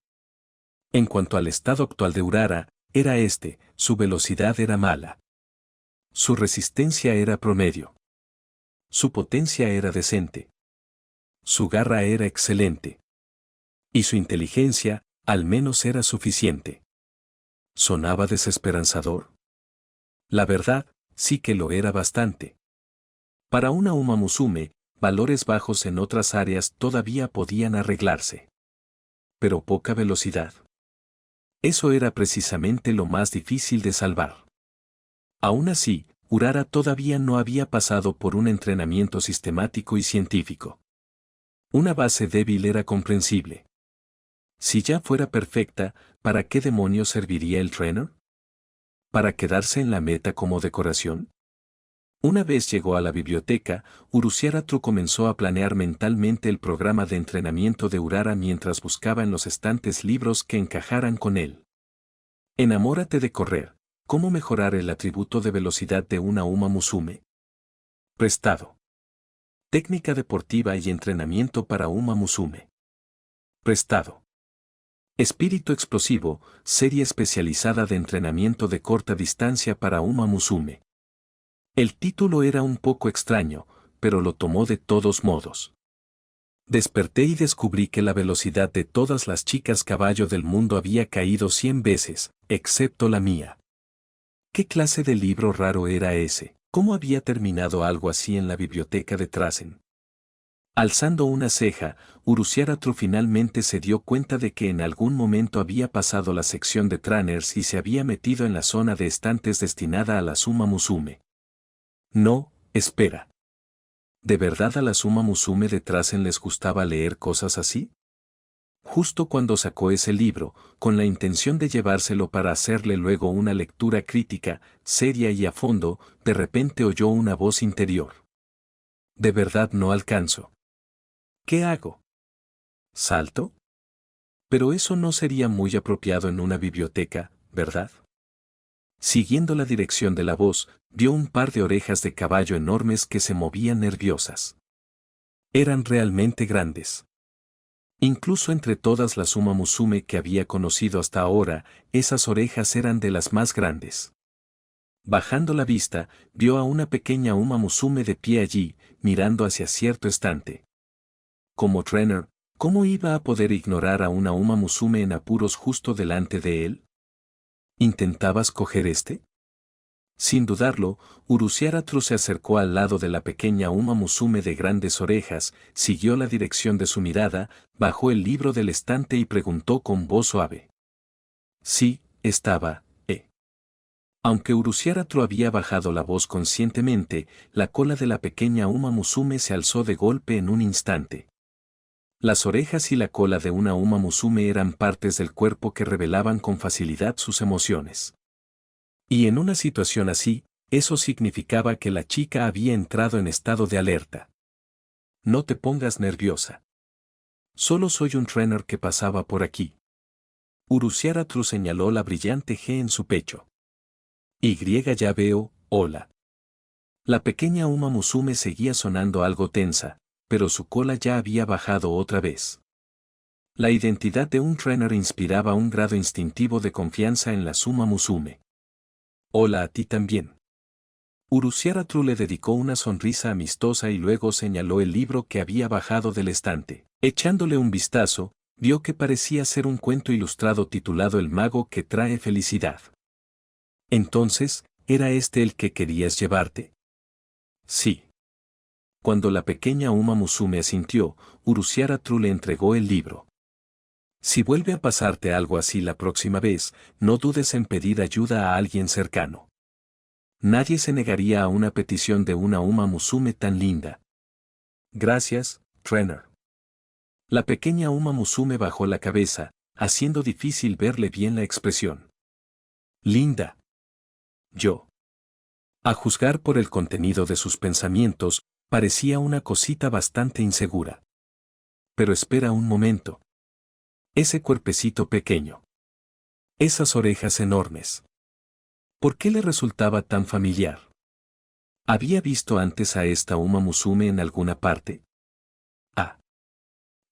En cuanto al estado actual de Urara, era su velocidad era mala. Su resistencia era promedio. Su potencia era decente. Su garra era excelente. Y su inteligencia, al menos era suficiente. ¿Sonaba desesperanzador? La verdad, sí que lo era bastante. Para una Uma Musume, valores bajos en otras áreas todavía podían arreglarse. Pero poca velocidad. Eso era precisamente lo más difícil de salvar. Aún así, Urara todavía no había pasado por un entrenamiento sistemático y científico. Una base débil era comprensible. Si ya fuera perfecta, ¿para qué demonios serviría el trainer? ¿Para quedarse en la meta como decoración? Una vez llegó a la biblioteca, Uruciaratru comenzó a planear mentalmente el programa de entrenamiento de Urara mientras buscaba en los estantes libros que encajaran con él. Enamórate de correr. ¿Cómo mejorar el atributo de velocidad de una Uma Musume? Prestado. Técnica deportiva y entrenamiento para Uma Musume. Prestado. Espíritu explosivo, serie especializada de entrenamiento de corta distancia para Uma Musume. El título era un poco extraño, pero lo tomó de todos modos. Desperté y descubrí que la velocidad de todas las chicas caballo del mundo había caído 100 veces, excepto la mía. ¿Qué clase de libro raro era ese? ¿Cómo había terminado algo así en la biblioteca de Trasen? Alzando una ceja, Uruziaratru finalmente se dio cuenta de que en algún momento había pasado la sección de Tranners y se había metido en la zona de estantes destinada a la Suma Musume. No, espera. ¿De verdad a la Suma Musume de Trasen les gustaba leer cosas así? Justo cuando sacó ese libro, con la intención de llevárselo para hacerle luego una lectura crítica, seria y a fondo, de repente oyó una voz interior. De verdad no alcanzo. ¿Qué hago? ¿Salto? Pero eso no sería muy apropiado en una biblioteca, ¿verdad? Siguiendo la dirección de la voz, vio un par de orejas de caballo enormes que se movían nerviosas. Eran realmente grandes. Incluso entre todas las Uma Musume que había conocido hasta ahora, esas orejas eran de las más grandes. Bajando la vista, vio a una pequeña Uma Musume de pie allí, mirando hacia cierto estante. Como trainer, ¿cómo iba a poder ignorar a una Uma Musume en apuros justo delante de él? ¿Intentabas coger este? Sin dudarlo, Uruziaratru se acercó al lado de la pequeña Uma Musume de grandes orejas, siguió la dirección de su mirada, bajó el libro del estante y preguntó con voz suave. Sí, estaba. Aunque Uruziaratru había bajado la voz conscientemente, la cola de la pequeña Uma Musume se alzó de golpe en un instante. Las orejas y la cola de una Uma Musume eran partes del cuerpo que revelaban con facilidad sus emociones. Y en una situación así, eso significaba que la chica había entrado en estado de alerta. No te pongas nerviosa. Solo soy un trainer que pasaba por aquí. Uruziaratru señaló la brillante G en su pecho. Ya veo, hola. La pequeña Uma Musume seguía sonando algo tensa, pero su cola ya había bajado otra vez. La identidad de un trainer inspiraba un grado instintivo de confianza en la Uma Musume. Hola a ti también. Uruziaratru le dedicó una sonrisa amistosa y luego señaló el libro que había bajado del estante. Echándole un vistazo, vio que parecía ser un cuento ilustrado titulado El mago que trae felicidad. Entonces, ¿era este el que querías llevarte? Sí. Cuando la pequeña Uma Musume asintió, Uruziaratru le entregó el libro. Si vuelve a pasarte algo así la próxima vez, no dudes en pedir ayuda a alguien cercano. Nadie se negaría a una petición de una Uma Musume tan linda. Gracias, trainer. La pequeña Uma Musume bajó la cabeza, haciendo difícil verle bien la expresión. Linda. Yo. A juzgar por el contenido de sus pensamientos, parecía una cosita bastante insegura. Pero espera un momento. Ese cuerpecito pequeño. Esas orejas enormes. ¿Por qué le resultaba tan familiar? ¿Había visto antes a esta Uma Musume en alguna parte? Ah.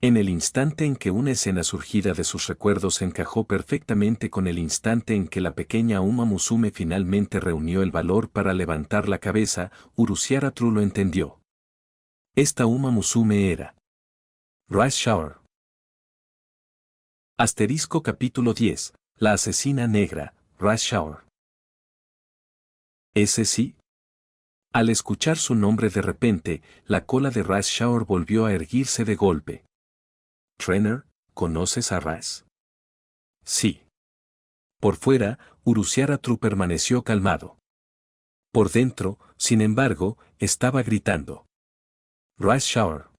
En el instante en que una escena surgida de sus recuerdos encajó perfectamente con el instante en que la pequeña Uma Musume finalmente reunió el valor para levantar la cabeza, Uruziaratru lo entendió. Esta Uma Musume era Rice Shower. Asterisco capítulo 10, la asesina negra, Rice Shower. ¿Ese sí? Al escuchar su nombre de repente, la cola de Rice Shower volvió a erguirse de golpe. Trainer, ¿conoces a Rice? Sí. Por fuera, Uruziaratru permaneció calmado. Por dentro, sin embargo, estaba gritando. Rice Shower.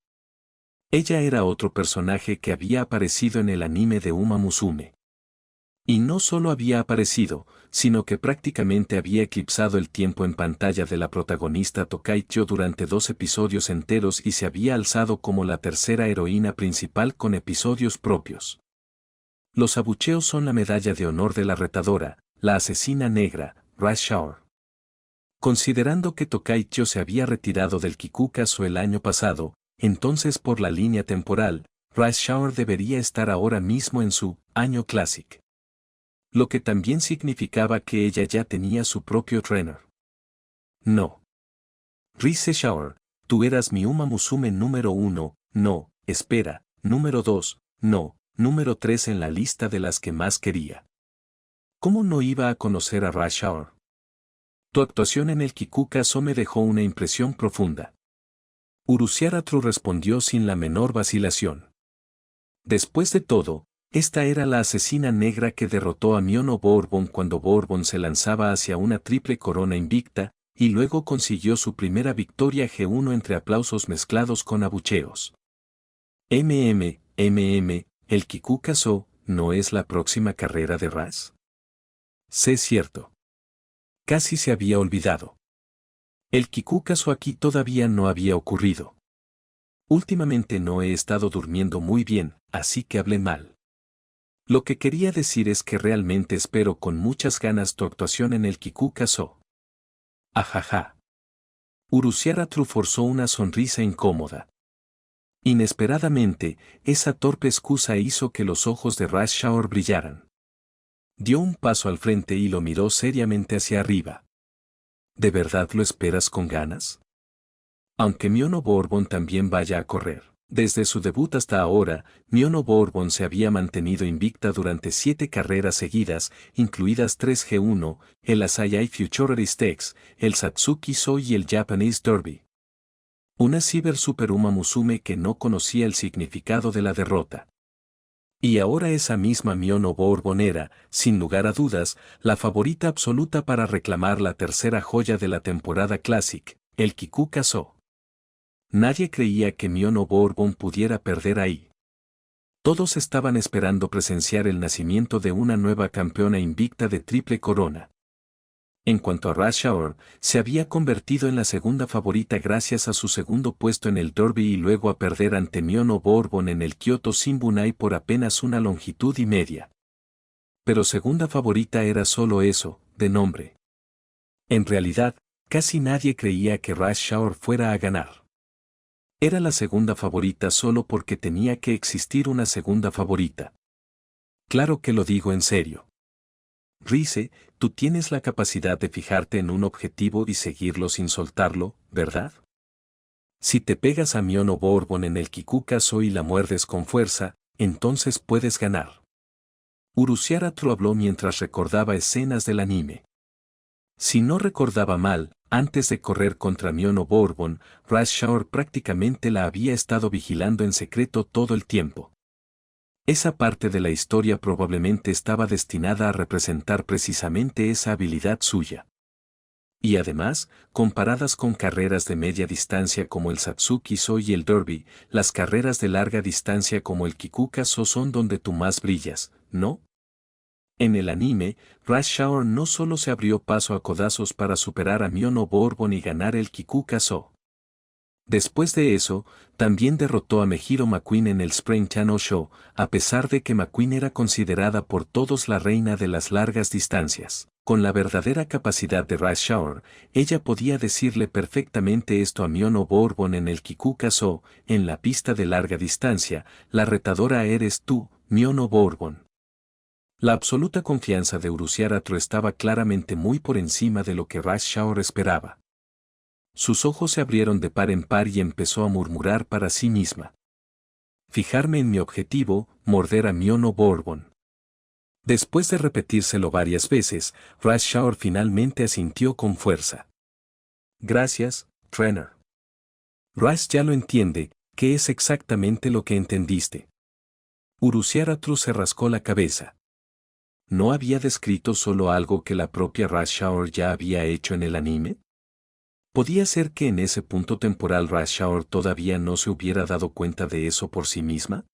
Ella era otro personaje que había aparecido en el anime de Uma Musume. Y no solo había aparecido, sino que prácticamente había eclipsado el tiempo en pantalla de la protagonista Tokaicho durante 2 episodios enteros y se había alzado como la tercera heroína principal con episodios propios. Los abucheos son la medalla de honor de la retadora, la asesina negra, Rice Shower. Considerando que Tokaicho se había retirado del Kikukazo el año pasado, entonces por la línea temporal, Rice Shower debería estar ahora mismo en su año Classic. Lo que también significaba que ella ya tenía su propio trainer. No. Rice Shower, tú eras mi Uma Musume número 1, no, espera, número 2, no, número 3 en la lista de las que más quería. ¿Cómo no iba a conocer a Rice Shower? Tu actuación en el Kikukazo me dejó una impresión profunda. Uruziaratru respondió sin la menor vacilación. Después de todo, esta era la asesina negra que derrotó a Miono Bourbon cuando Bourbon se lanzaba hacia una triple corona invicta, y luego consiguió su primera victoria G1 entre aplausos mezclados con abucheos. ¿El Kikukazo no es la próxima carrera de Raz? Sé cierto. Casi se había olvidado. El Kikukazo aquí todavía no había ocurrido. Últimamente no he estado durmiendo muy bien, así que hablé mal. Lo que quería decir es que realmente espero con muchas ganas tu actuación en el Kikukazo. Ajaja. Uruziaratru forzó una sonrisa incómoda. Inesperadamente, esa torpe excusa hizo que los ojos de Ras Shaor brillaran. Dio un paso al frente y lo miró seriamente hacia arriba. ¿De verdad lo esperas con ganas? Aunque Miono Bourbon también vaya a correr. Desde su debut hasta ahora, Miono Bourbon se había mantenido invicta durante 7 carreras seguidas, incluidas 3 G1, el Asayai Future Stakes, el Satsuki-so y el Japanese Derby. Una Cyber Super Uma Musume que no conocía el significado de la derrota. Y ahora esa misma Miono Bourbon era, sin lugar a dudas, la favorita absoluta para reclamar la tercera joya de la temporada Classic, el Kikukazo. Nadie creía que Miono Bourbon pudiera perder ahí. Todos estaban esperando presenciar el nacimiento de una nueva campeona invicta de triple corona. En cuanto a Ras Shaor, se había convertido en la segunda favorita gracias a su segundo puesto en el Derby y luego a perder ante Miono Bourbon en el Kyoto Shimbunai por apenas una longitud y media. Pero segunda favorita era solo eso, de nombre. En realidad, casi nadie creía que Ras Shaor fuera a ganar. Era la segunda favorita solo porque tenía que existir una segunda favorita. Claro que lo digo en serio. Rise, tú tienes la capacidad de fijarte en un objetivo y seguirlo sin soltarlo, ¿verdad? Si te pegas a Miono Bourbon en el Kikukazo y la muerdes con fuerza, entonces puedes ganar. Uruziaratru habló mientras recordaba escenas del anime. Si no recordaba mal, antes de correr contra Miono Bourbon, Ras Shaor prácticamente la había estado vigilando en secreto todo el tiempo. Esa parte de la historia probablemente estaba destinada a representar precisamente esa habilidad suya. Y además, comparadas con carreras de media distancia como el Satsuki-so y el Derby, las carreras de larga distancia como el Kikukazo son donde tú más brillas, ¿no? En el anime, Ras Shaor no solo se abrió paso a codazos para superar a Miono Bourbon y ganar el Kikukazo. Después de eso, también derrotó a Mejiro McQueen en el Spring Channel Show, a pesar de que McQueen era considerada por todos la reina de las largas distancias. Con la verdadera capacidad de Ras Shaor, ella podía decirle perfectamente esto a Miono Bourbon en el Kikukazo, en la pista de larga distancia, la retadora eres tú, Miono Bourbon. La absoluta confianza de Uruziaratru estaba claramente muy por encima de lo que Ras Shaor esperaba. Sus ojos se abrieron de par en par y empezó a murmurar para sí misma. Fijarme en mi objetivo, morder a Miono Bourbon. Después de repetírselo varias veces, Ras Shaor finalmente asintió con fuerza. Gracias, trainer. Ras ya lo entiende, ¿qué es exactamente lo que entendiste? Uruziaratru se rascó la cabeza. ¿No había descrito solo algo que la propia Ras Shaor ya había hecho en el anime? ¿Podía ser que en ese punto temporal Ras Shaor todavía no se hubiera dado cuenta de eso por sí misma?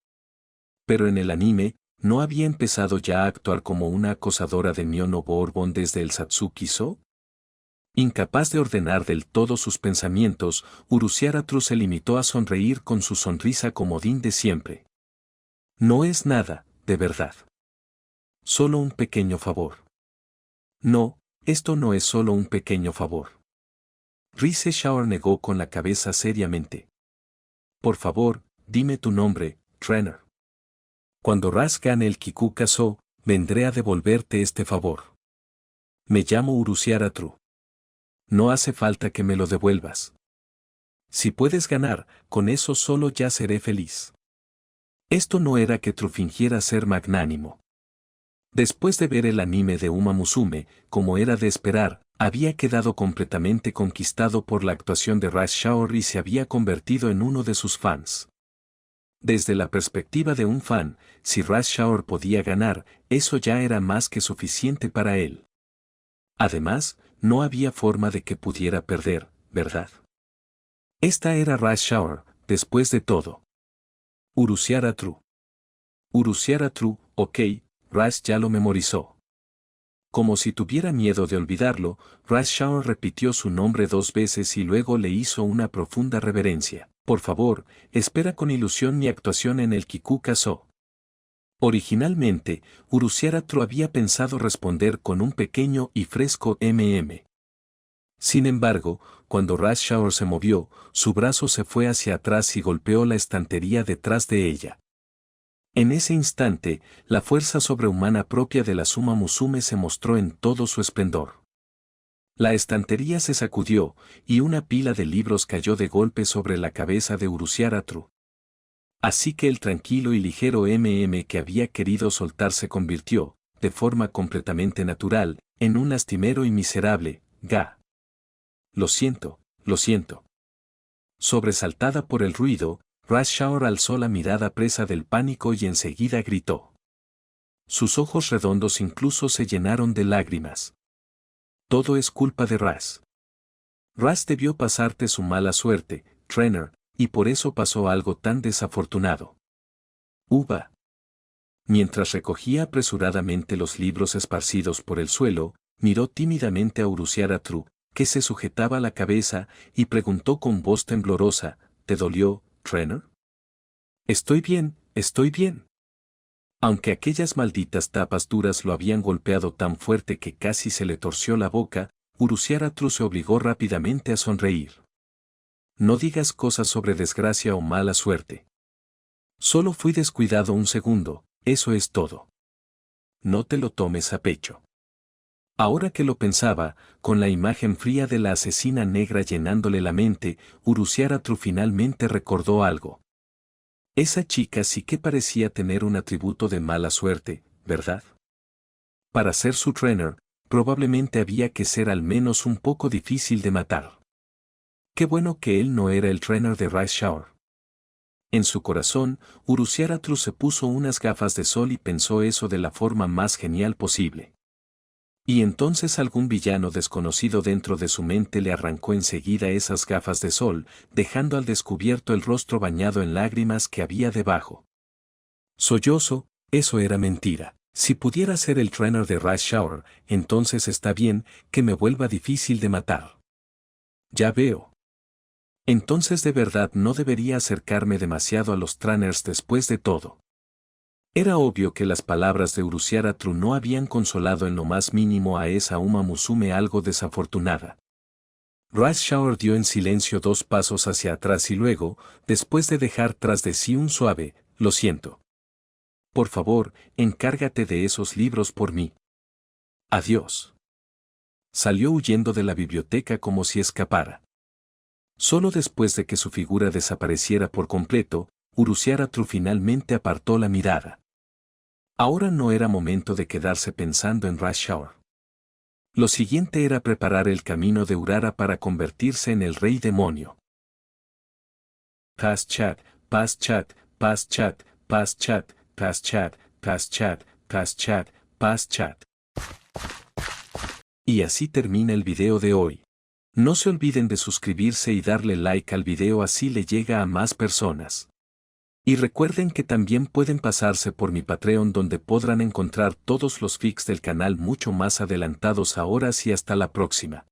Pero en el anime, ¿no había empezado ya a actuar como una acosadora de Miono Bourbon desde el Satsuki-so? Incapaz de ordenar del todo sus pensamientos, Uruziaratru se limitó a sonreír con su sonrisa comodín de siempre. No es nada, de verdad. Solo un pequeño favor. No, esto no es solo un pequeño favor. Rise Shaor negó con la cabeza seriamente. Por favor, dime tu nombre, trainer. Cuando Ras gane el Kikukazo, vendré a devolverte este favor. Me llamo Uruziaratru. No hace falta que me lo devuelvas. Si puedes ganar, con eso solo ya seré feliz. Esto no era que Tru fingiera ser magnánimo. Después de ver el anime de Uma Musume, como era de esperar, Había quedado completamente conquistado por la actuación de Rush Shawer y se había convertido en uno de sus fans. Desde la perspectiva de un fan, si Rush Shawer podía ganar, eso ya era más que suficiente para él. Además, no había forma de que pudiera perder, ¿verdad? Esta era Rush Shawer, después de todo. Uruziara True. Uruziara True, ok, Rush ya lo memorizó. Como si tuviera miedo de olvidarlo, Rush Shawer repitió su nombre 2 veces y luego le hizo una profunda reverencia. Por favor, espera con ilusión mi actuación en el Kikukazo. Originalmente, Uruziara True había pensado responder con un pequeño y fresco mm. Sin embargo, cuando Rush Shawer se movió, su brazo se fue hacia atrás y golpeó la estantería detrás de ella. En ese instante, la fuerza sobrehumana propia de la Suma Musume se mostró en todo su esplendor. La estantería se sacudió, y una pila de libros cayó de golpe sobre la cabeza de Uruziara True. Así que el tranquilo y ligero que había querido soltar se convirtió, de forma completamente natural, en un lastimero y miserable, ga. Lo siento, lo siento. Sobresaltada por el ruido, Rush Shawer alzó la mirada presa del pánico y enseguida gritó. Sus ojos redondos incluso se llenaron de lágrimas. Todo es culpa de Rush. Rush debió pasarte su mala suerte, Trainer, y por eso pasó algo tan desafortunado. Uva. Mientras recogía apresuradamente los libros esparcidos por el suelo, miró tímidamente a Uruziara True, que se sujetaba la cabeza, y preguntó con voz temblorosa, ¿te dolió, Trainer? Estoy bien, estoy bien. Aunque aquellas malditas tapas duras lo habían golpeado tan fuerte que casi se le torció la boca, Uruziara True se obligó rápidamente a sonreír. No digas cosas sobre desgracia o mala suerte. Solo fui descuidado un segundo, eso es todo. No te lo tomes a pecho. Ahora que lo pensaba, con la imagen fría de la asesina negra llenándole la mente, Uruziara True finalmente recordó algo. Esa chica sí que parecía tener un atributo de mala suerte, ¿verdad? Para ser su trainer, probablemente había que ser al menos un poco difícil de matar. Qué bueno que él no era el trainer de Rush Shawer. En su corazón, Uruziara True se puso unas gafas de sol y pensó eso de la forma más genial posible. Y entonces algún villano desconocido dentro de su mente le arrancó enseguida esas gafas de sol, dejando al descubierto el rostro bañado en lágrimas que había debajo. Sollozo, eso era mentira. Si pudiera ser el trainer de Rush Shawer, entonces está bien que me vuelva difícil de matar. Ya veo. Entonces de verdad no debería acercarme demasiado a los trainers después de todo. Era obvio que las palabras de Uruziara True no habían consolado en lo más mínimo a esa Uma Musume algo desafortunada. Rush Shawer dio en silencio 2 pasos hacia atrás y luego, después de dejar tras de sí un suave, lo siento. Por favor, encárgate de esos libros por mí. Adiós. Salió huyendo de la biblioteca como si escapara. Solo después de que su figura desapareciera por completo, Uruziara True finalmente apartó la mirada. Ahora no era momento de quedarse pensando en Rush Shawer. Lo siguiente era preparar el camino de Urara para convertirse en el rey demonio. Pass chat, pass chat, pass chat, pass chat, pass chat, pass chat, pass chat, pass chat. Y así termina el video de hoy. No se olviden de suscribirse y darle like al video, así le llega a más personas. Y recuerden que también pueden pasarse por mi Patreon, donde podrán encontrar todos los fics del canal mucho más adelantados. Ahora sí, hasta la próxima.